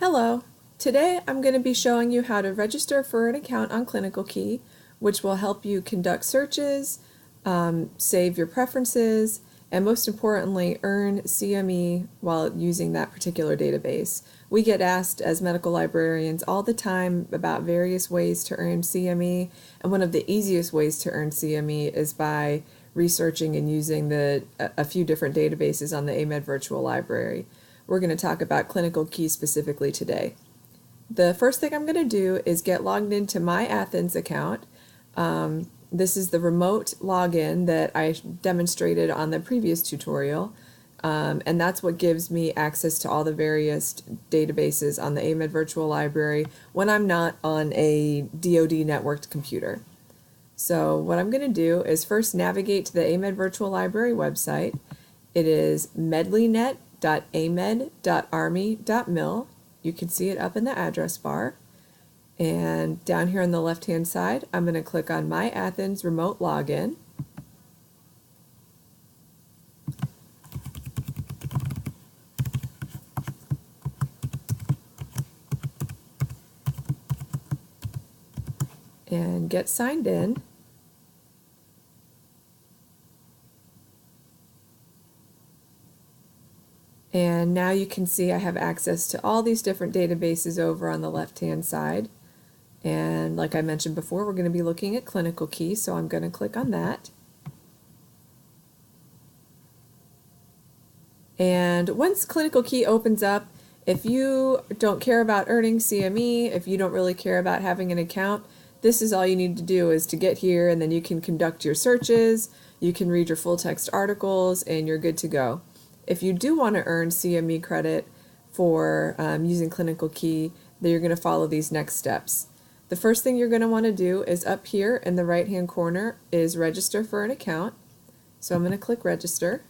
Hello! Today I'm going to be showing you how to register for an account on clinicalkey, which will help you conduct searches, save your preferences, and most importantly, earn CME while using that particular database. We get asked as medical librarians all the time about various ways to earn CME, and one of the easiest ways to earn CME is by researching and using a few different databases on the AMED Virtual Library. We're going to talk about clinicalkey specifically today. The first thing I'm going to do is get logged into my Athens account. This is the remote login that I demonstrated on the previous tutorial, and that's what gives me access to all the various databases on the AMED Virtual Library when I'm not on a DoD networked computer. So what I'm going to do is first navigate to the AMED Virtual Library website. It is medlinet.amed.army.mil. You can see it up in the address bar. And down here on the left-hand side, I'm going to click on My Athens Remote Login. And get signed in. And now you can see I have access to all these different databases over on the left-hand side. And like I mentioned before, we're going to be looking at clinicalkey, so I'm going to click on that. And once clinicalkey opens up, if you don't care about earning CME, if you don't really care about having an account, this is all you need to do is to get here, and then you can conduct your searches, you can read your full text articles, and you're good to go. If you do want to earn CME credit for using clinicalkey, then you're going to follow these next steps. The first thing you're going to want to do is up here in the right hand corner is register for an account. So I'm going to click register.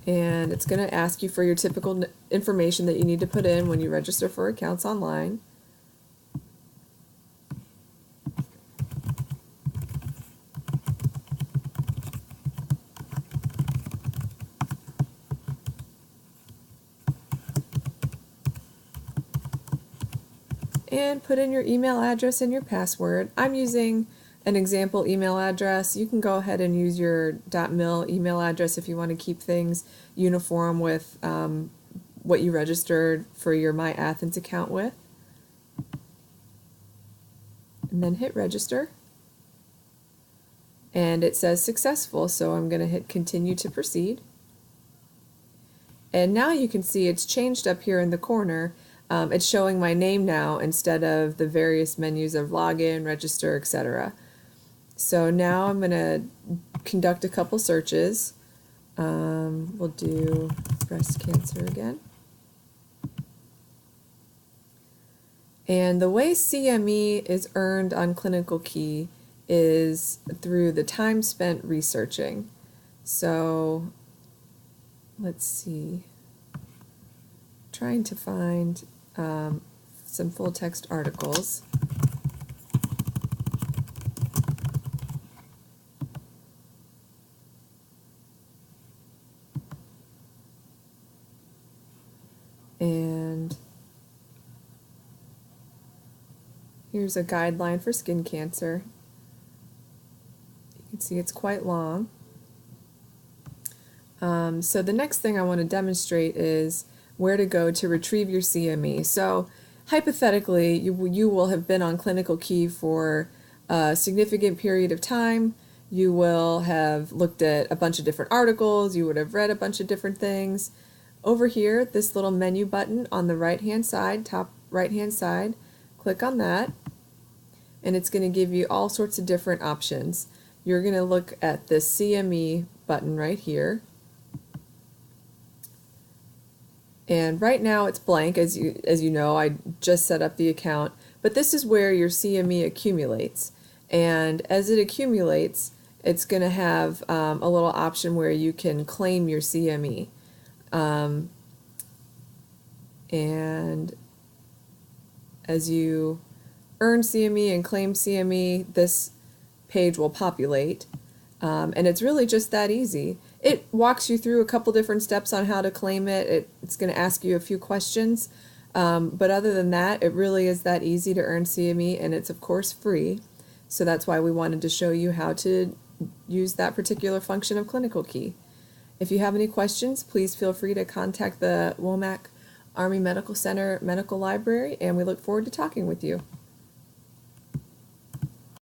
And it's going to ask you for your typical information that you need to put in when you register for accounts online. And put in your email address and your password. I'm using an example email address. You can go ahead and use your .mil email address if you want to keep things uniform with what you registered for your My Athens account with. And then hit register. And it says successful, so I'm going to hit continue to proceed. And now you can see it's changed up here in the corner. It's showing my name now instead of the various menus of login, register, etc. So now I'm going to conduct a couple searches. We'll do breast cancer again. And the way CME is earned on clinicalkey is through the time spent researching. So let's see. Trying to find some full text articles. And here's a guideline for skin cancer. You can see it's quite long. So the next thing I want to demonstrate is where to go to retrieve your CME. So hypothetically, you will have been on clinicalkey for a significant period of time. You will have looked at a bunch of different articles. You would have read a bunch of different things. Over here, this little menu button on the right-hand side, top right-hand side, click on that, and it's going to give you all sorts of different options. You're going to look at this CME button right here. And right now it's blank, as you know, I just set up the account, but this is where your CME accumulates. And as it accumulates, it's going to have a little option where you can claim your CME. And as you earn CME and claim CME, this page will populate. And it's really just that easy. It walks you through a couple different steps on how to claim it. It's going to ask you a few questions. But other than that, it really is that easy to earn CME, and it's of course free. So that's why we wanted to show you how to use that particular function of Clinical Key. If you have any questions, please feel free to contact the Womack Army Medical Center Medical Library, and we look forward to talking with you.